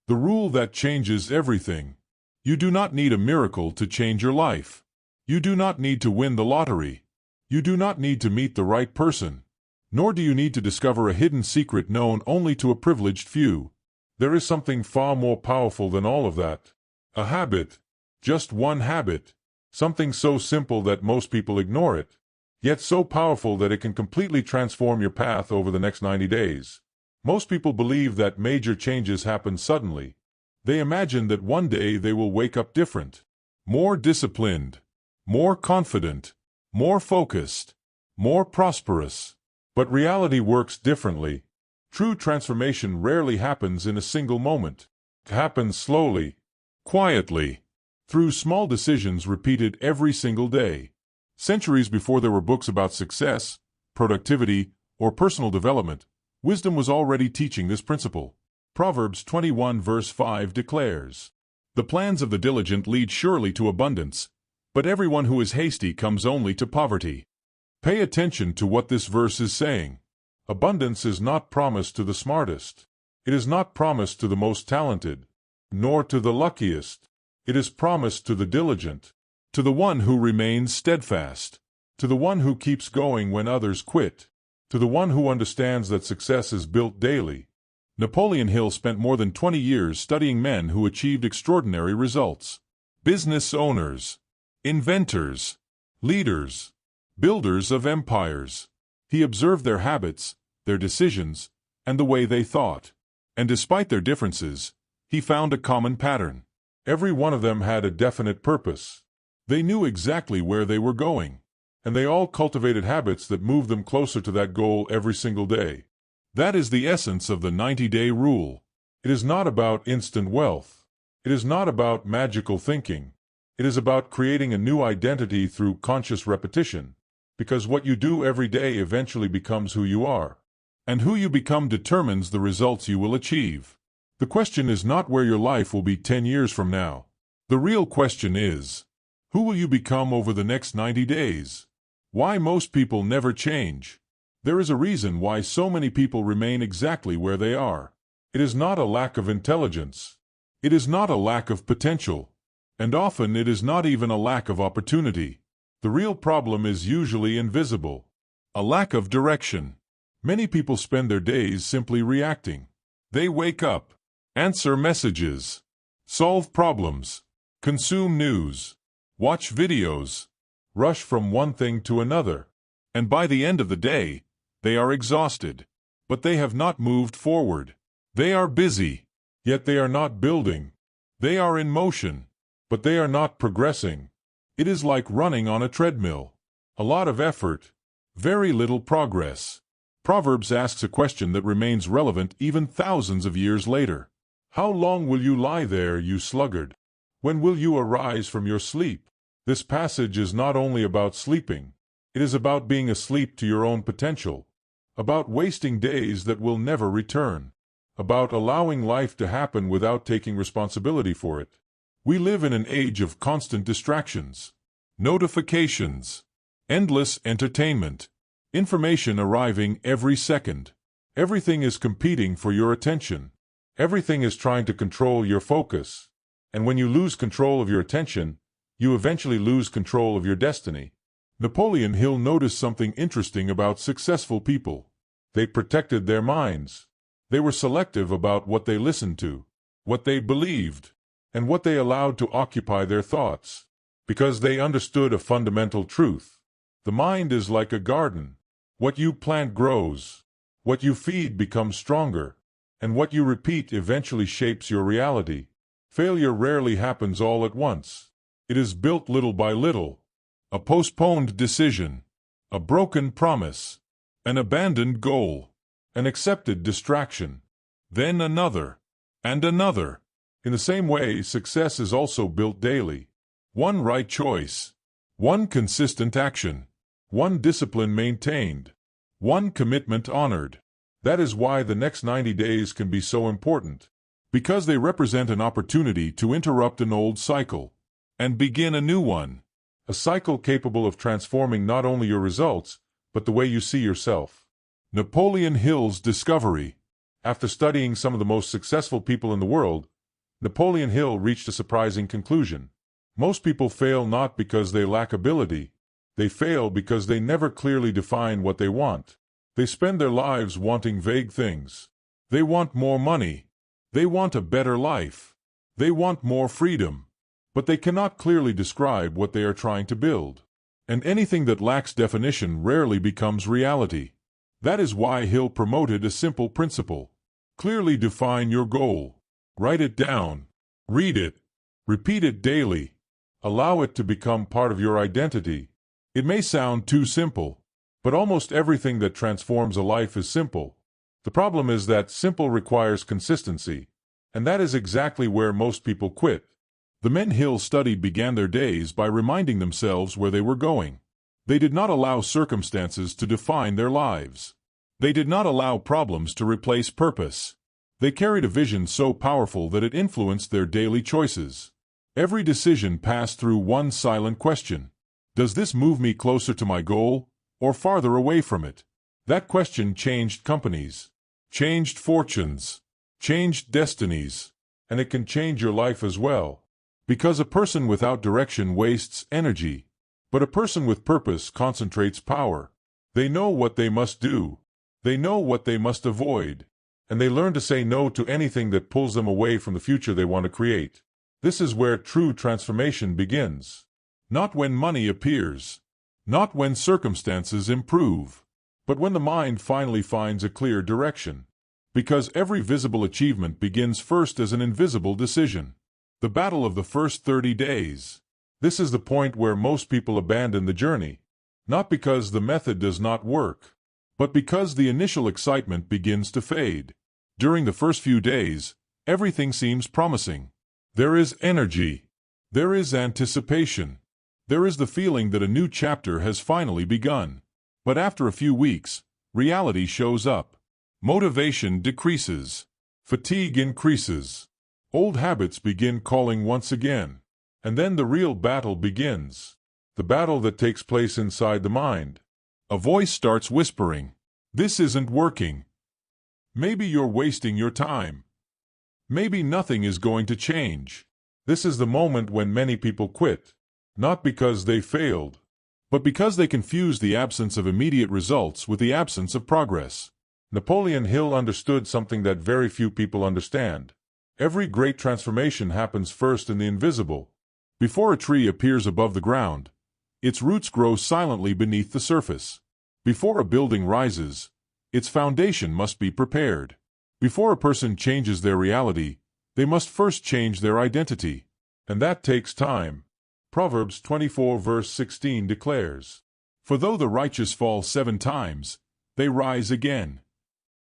The rule that changes everything. You do not need a miracle to change your life. You do not need to win the lottery. You do not need to meet the right person. Nor do you need to discover a hidden secret known only to a privileged few. There is something far more powerful than all of that. A habit. Just one habit. Something so simple that most people ignore it, yet so powerful that it can completely transform your path over the next 90 days. Most people believe that major changes happen suddenly. They imagine that one day they will wake up different, more disciplined, more confident, more focused, more prosperous. But reality works differently. True transformation rarely happens in a single moment. It happens slowly, quietly, through small decisions repeated every single day. Centuries before there were books about success, productivity, or personal development, wisdom was already teaching this principle. Proverbs 21 verse 5 declares, "The plans of the diligent lead surely to abundance, but everyone who is hasty comes only to poverty." Pay attention to what this verse is saying. Abundance is not promised to the smartest. It is not promised to the most talented, nor to the luckiest. It is promised to the diligent, to the one who remains steadfast, to the one who keeps going when others quit, to the one who understands that success is built daily. Napoleon Hill spent more than 20 years studying men who achieved extraordinary results. Business owners, inventors, leaders, builders of empires. He observed their habits, their decisions, and the way they thought. And despite their differences, he found a common pattern. Every one of them had a definite purpose. They knew exactly where they were going, and they all cultivated habits that moved them closer to that goal every single day. That is the essence of the 90-day rule. It is not about instant wealth. It is not about magical thinking. It is about creating a new identity through conscious repetition, because what you do every day eventually becomes who you are. And who you become determines the results you will achieve. The question is not where your life will be 10 years from now. The real question is, who will you become over the next 90 days? Why most people never change. There is a reason why so many people remain exactly where they are. It is not a lack of intelligence. It is not a lack of potential. And often it is not even a lack of opportunity. The real problem is usually invisible. A lack of direction. Many people spend their days simply reacting. They wake up, answer messages, solve problems, consume news, watch videos, rush from one thing to another, and by the end of the day, they are exhausted. But they have not moved forward. They are busy, yet they are not building. They are in motion, but they are not progressing. It is like running on a treadmill. A lot of effort, very little progress. Proverbs asks a question that remains relevant even thousands of years later. How long will you lie there, you sluggard? When will you arise from your sleep? This passage is not only about sleeping. It is about being asleep to your own potential, about wasting days that will never return, about allowing life to happen without taking responsibility for it. We live in an age of constant distractions, notifications, endless entertainment, information arriving every second. Everything is competing for your attention. Everything is trying to control your focus. And when you lose control of your attention, you eventually lose control of your destiny. Napoleon Hill noticed something interesting about successful people. They protected their minds. They were selective about what they listened to, what they believed, and what they allowed to occupy their thoughts, because they understood a fundamental truth. The mind is like a garden. What you plant grows. What you feed becomes stronger. And what you repeat eventually shapes your reality. Failure rarely happens all at once. It is built little by little. A postponed decision, a broken promise, an abandoned goal, an accepted distraction, then another, and another. In the same way, success is also built daily. One right choice, one consistent action, one discipline maintained, one commitment honored. That is why the next 90 days can be so important, because they represent an opportunity to interrupt an old cycle and begin a new one. A cycle capable of transforming not only your results, but the way you see yourself. Napoleon Hill's discovery. After studying some of the most successful people in the world, Napoleon Hill reached a surprising conclusion. Most people fail not because they lack ability. They fail because they never clearly define what they want. They spend their lives wanting vague things. They want more money. They want a better life. They want more freedom. But they cannot clearly describe what they are trying to build. And anything that lacks definition rarely becomes reality. That is why Hill promoted a simple principle. Clearly define your goal. Write it down. Read it. Repeat it daily. Allow it to become part of your identity. It may sound too simple, but almost everything that transforms a life is simple. The problem is that simple requires consistency, and that is exactly where most people quit. The men Hill studied began their days by reminding themselves where they were going. They did not allow circumstances to define their lives. They did not allow problems to replace purpose. They carried a vision so powerful that it influenced their daily choices. Every decision passed through one silent question. Does this move me closer to my goal, or farther away from it? That question changed companies, changed fortunes, changed destinies, and it can change your life as well. Because a person without direction wastes energy, but a person with purpose concentrates power. They know what they must do. They know what they must avoid. And they learn to say no to anything that pulls them away from the future they want to create. This is where true transformation begins. Not when money appears, not when circumstances improve, but when the mind finally finds a clear direction. Because every visible achievement begins first as an invisible decision. The battle of the first 30 days. This is the point where most people abandon the journey. Not because the method does not work, but because the initial excitement begins to fade. During the first few days, everything seems promising. There is energy. There is anticipation. There is the feeling that a new chapter has finally begun. But after a few weeks, reality shows up. Motivation decreases. Fatigue increases. Old habits begin calling once again. And then the real battle begins. The battle that takes place inside the mind. A voice starts whispering, "This isn't working. Maybe you're wasting your time. Maybe nothing is going to change." This is the moment when many people quit. Not because they failed, but because they confuse the absence of immediate results with the absence of progress. Napoleon Hill understood something that very few people understand. Every great transformation happens first in the invisible. Before a tree appears above the ground, its roots grow silently beneath the surface. Before a building rises, its foundation must be prepared. Before a person changes their reality, they must first change their identity. And that takes time. Proverbs 24 verse 16 declares, "For though the righteous fall 7 times, they rise again."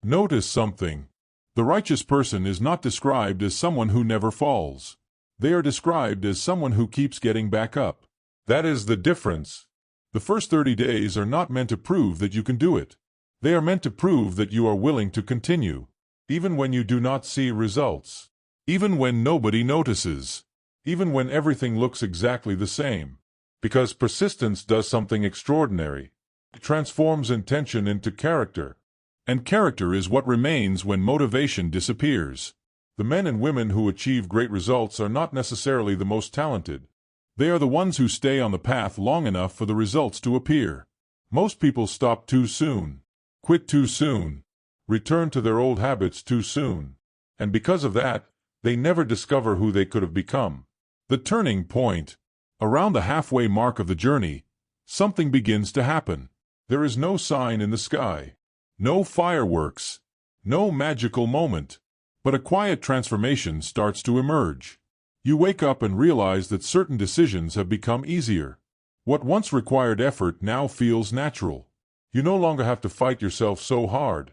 Notice something. The righteous person is not described as someone who never falls. They are described as someone who keeps getting back up. That is the difference. The first 30 days are not meant to prove that you can do it. They are meant to prove that you are willing to continue, even when you do not see results, even when nobody notices, even when everything looks exactly the same. Because persistence does something extraordinary. It transforms intention into character. And character is what remains when motivation disappears. The men and women who achieve great results are not necessarily the most talented. They are the ones who stay on the path long enough for the results to appear. Most people stop too soon, quit too soon, return to their old habits too soon. And because of that, they never discover who they could have become. The turning point. Around the halfway mark of the journey, something begins to happen. There is no sign in the sky. No fireworks, no magical moment, but a quiet transformation starts to emerge. You wake up and realize that certain decisions have become easier. What once required effort now feels natural. You no longer have to fight yourself so hard.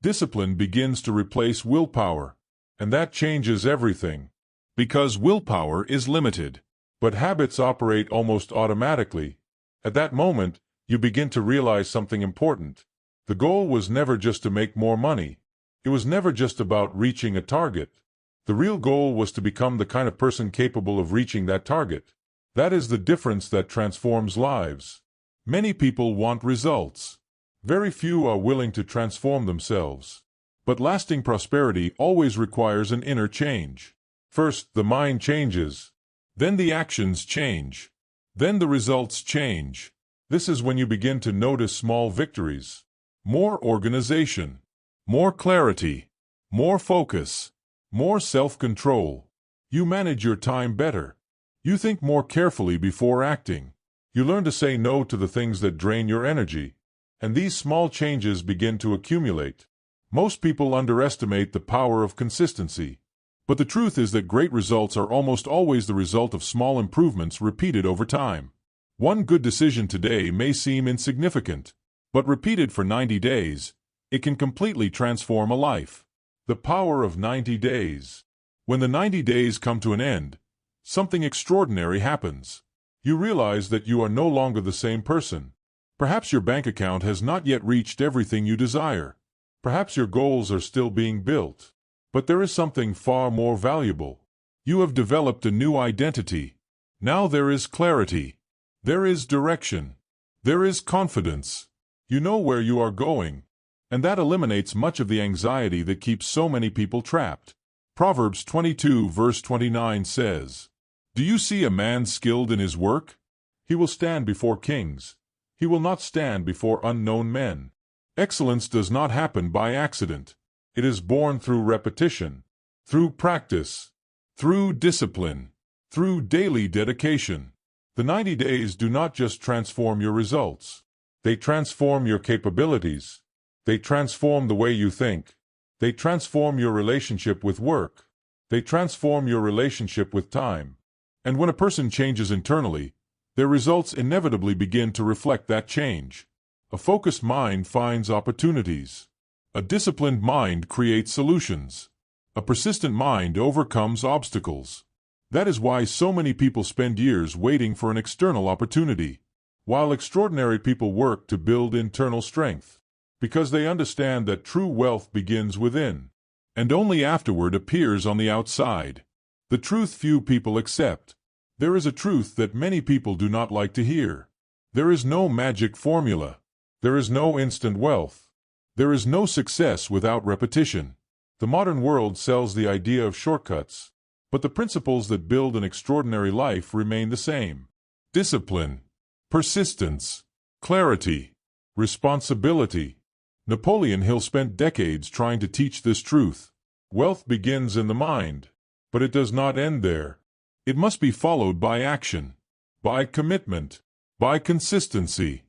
Discipline begins to replace willpower, and that changes everything. Because willpower is limited, but habits operate almost automatically. At that moment, you begin to realize something important. The goal was never just to make more money. It was never just about reaching a target. The real goal was to become the kind of person capable of reaching that target. That is the difference that transforms lives. Many people want results. Very few are willing to transform themselves. But lasting prosperity always requires an inner change. First, the mind changes. Then the actions change. Then the results change. This is when you begin to notice small victories. More organization. More clarity. More focus. More self-control. You manage your time better. You think more carefully before acting. You learn to say no to the things that drain your energy. And these small changes begin to accumulate. Most people underestimate the power of consistency. But the truth is that great results are almost always the result of small improvements repeated over time. One good decision today may seem insignificant, but repeated for 90 days, it can completely transform a life. The power of 90 days. When the 90 days come to an end, something extraordinary happens. You realize that you are no longer the same person. Perhaps your bank account has not yet reached everything you desire. Perhaps your goals are still being built. But there is something far more valuable. You have developed a new identity. Now there is clarity. There is direction. There is confidence. You know where you are going. And that eliminates much of the anxiety that keeps so many people trapped. Proverbs 22 verse 29 says, "Do you see a man skilled in his work? He will stand before kings. He will not stand before unknown men." Excellence does not happen by accident. It is born through repetition, through practice, through discipline, through daily dedication. The 90 days do not just transform your results. They transform your capabilities. They transform the way you think. They transform your relationship with work. They transform your relationship with time. And when a person changes internally, their results inevitably begin to reflect that change. A focused mind finds opportunities. A disciplined mind creates solutions. A persistent mind overcomes obstacles. That is why so many people spend years waiting for an external opportunity, while extraordinary people work to build internal strength, because they understand that true wealth begins within, and only afterward appears on the outside. The truth few people accept. There is a truth that many people do not like to hear. There is no magic formula. There is no instant wealth. There is no success without repetition. The modern world sells the idea of shortcuts, but the principles that build an extraordinary life remain the same. Discipline, persistence, clarity, responsibility. Napoleon Hill spent decades trying to teach this truth. Wealth begins in the mind, but it does not end there. It must be followed by action, by commitment, by consistency.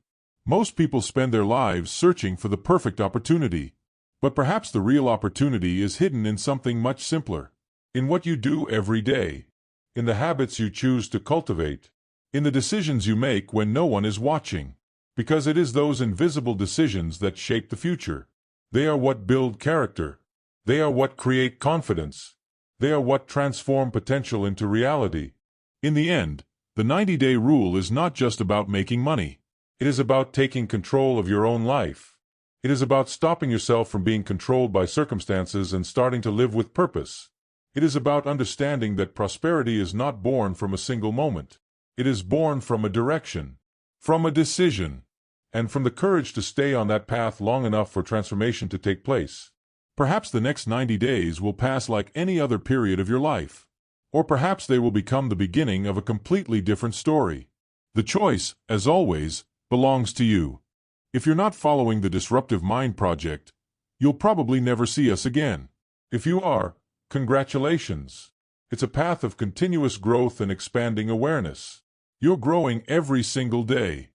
Most people spend their lives searching for the perfect opportunity, but perhaps the real opportunity is hidden in something much simpler, in what you do every day, in the habits you choose to cultivate, in the decisions you make when no one is watching, because it is those invisible decisions that shape the future. They are what build character. They are what create confidence. They are what transform potential into reality. In the end, the 90-day rule is not just about making money. It is about taking control of your own life. It is about stopping yourself from being controlled by circumstances and starting to live with purpose. It is about understanding that prosperity is not born from a single moment. It is born from a direction, from a decision, and from the courage to stay on that path long enough for transformation to take place. Perhaps the next 90 days will pass like any other period of your life. Or perhaps they will become the beginning of a completely different story. The choice, as always, belongs to you. If you're not following the Disruptive Mind Project, you'll probably never see us again. If you are, congratulations. It's a path of continuous growth and expanding awareness. You're growing every single day.